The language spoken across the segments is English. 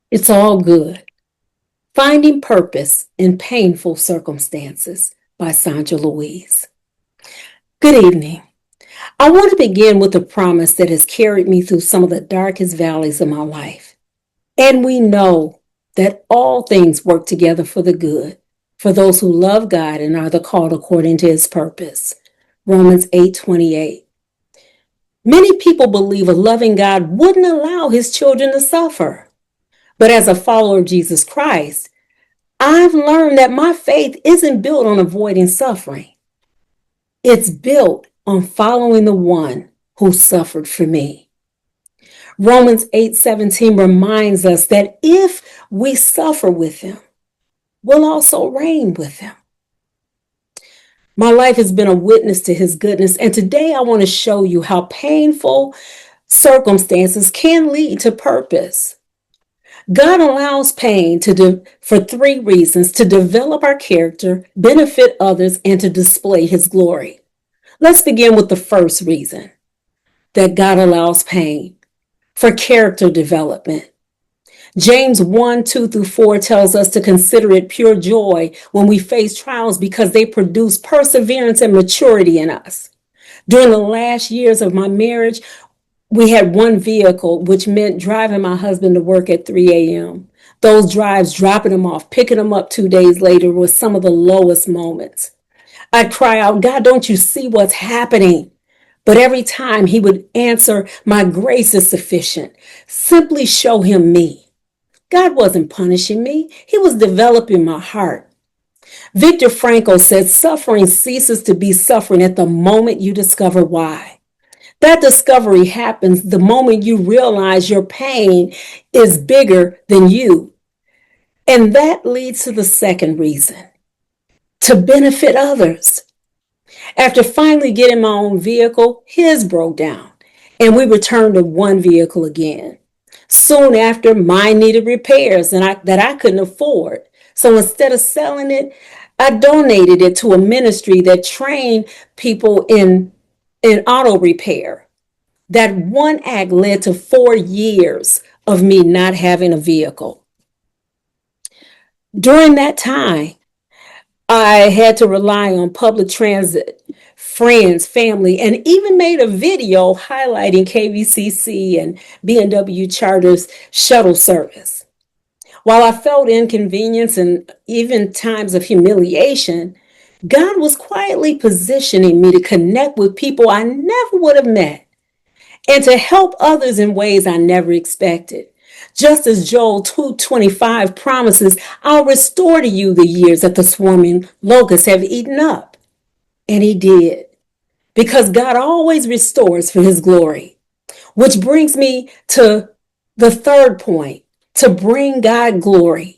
It's all good. Finding Purpose in Painful Circumstances by Sandra Louise. Good evening. I want to begin with a promise that has carried me through some of the darkest valleys of my life. And we know that all things work together for the good, for those who love God and are the called according to his purpose. Romans 8:28. Many people believe a loving God wouldn't allow his children to suffer. But as a follower of Jesus Christ, I've learned that my faith isn't built on avoiding suffering. It's built on following the one who suffered for me. Romans 8:17 reminds us that if we suffer with him, we'll also reign with him. My life has been a witness to his goodness, and today I want to show you how painful circumstances can lead to purpose. God allows pain for three reasons: to develop our character, benefit others, and to display his glory. Let's begin with the first reason that God allows pain: for character development. James 1:2-4 tells us to consider it pure joy when we face trials because they produce perseverance and maturity in us. During the last years of my marriage, we had one vehicle, which meant driving my husband to work at 3 a.m. Those drives, dropping him off, picking him up 2 days later, was some of the lowest moments. I'd cry out, God, don't you see what's happening? But every time he would answer, my grace is sufficient. Simply show him me. God wasn't punishing me. He was developing my heart. Viktor Frankl said, suffering ceases to be suffering at the moment you discover why. That discovery happens the moment you realize your pain is bigger than you. And that leads to the second reason: to benefit others. After finally getting my own vehicle, his broke down, and we returned to one vehicle again. Soon after, mine needed repairs that I couldn't afford. So instead of selling it, I donated it to a ministry that trained people in auto repair. That one act led to 4 years of me not having a vehicle. During that time, I had to rely on public transit, friends, family, and even made a video highlighting KVCC and B&W Charter's shuttle service. While I felt inconvenience and even times of humiliation, God was quietly positioning me to connect with people I never would have met and to help others in ways I never expected. Just as Joel 2:25 promises, I'll restore to you the years that the swarming locusts have eaten up. And he did, because God always restores for his glory. Which brings me to the third point: to bring God glory.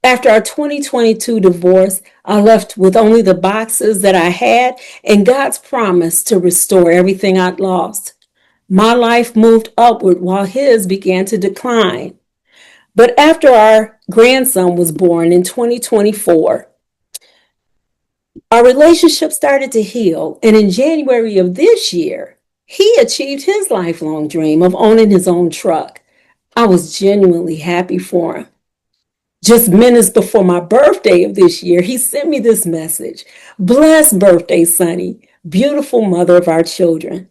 After our 2022 divorce, I left with only the boxes that I had and God's promise to restore everything I'd lost. My life moved upward while his began to decline. But after our grandson was born in 2024, our relationship started to heal. And in January of this year, he achieved his lifelong dream of owning his own truck. I was genuinely happy for him. Just minutes before my birthday of this year, he sent me this message: "Blessed birthday, Sonny, beautiful mother of our children."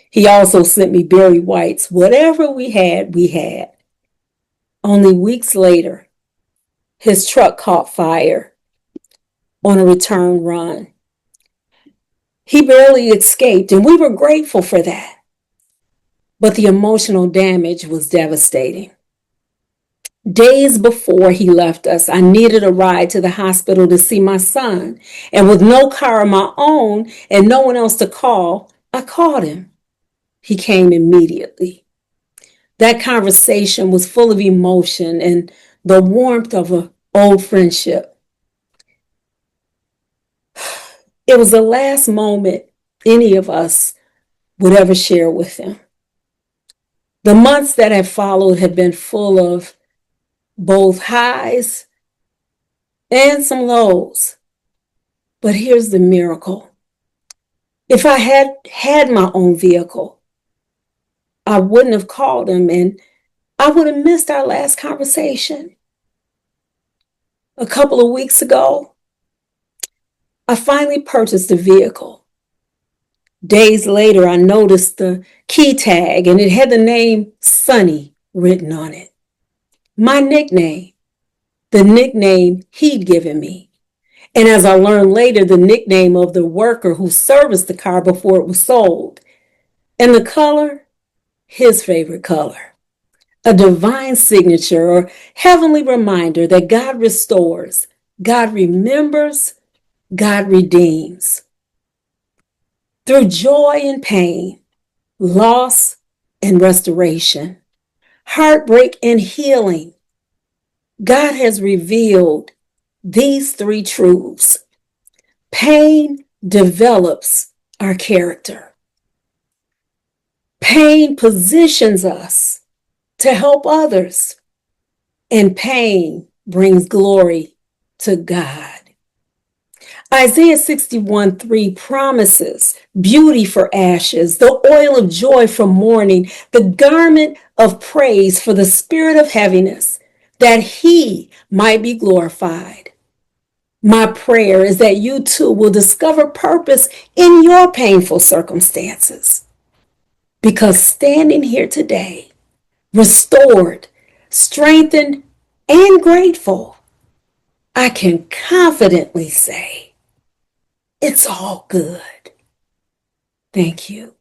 He also sent me Barry White's "Whatever we had, we had." Only weeks later, his truck caught fire on a return run. He barely escaped, and we were grateful for that. But the emotional damage was devastating. Days before he left us, I needed a ride to the hospital to see my son. And with no car of my own and no one else to call, I called him. He came immediately. That conversation was full of emotion and the warmth of an old friendship. It was the last moment any of us would ever share with him. The months that have followed have been full of both highs and some lows. But here's the miracle. If I had my own vehicle, I wouldn't have called him, and I would have missed our last conversation. A couple of weeks ago, I finally purchased a vehicle. Days later, I noticed the key tag and it had the name Sonny written on it. My nickname, the nickname he'd given me. And as I learned later, the nickname of the worker who serviced the car before it was sold. And the color, his favorite color. A divine signature or heavenly reminder that God restores, God remembers, God redeems. Through joy and pain, loss and restoration, heartbreak and healing, God has revealed these three truths. Pain develops our character. Pain positions us to help others, and pain brings glory to God. Isaiah 61:3 promises beauty for ashes, the oil of joy for mourning, the garment of praise for the spirit of heaviness, that he might be glorified. My prayer is that you too will discover purpose in your painful circumstances. Because standing here today, restored, strengthened, and grateful, I can confidently say, it's all good. Thank you.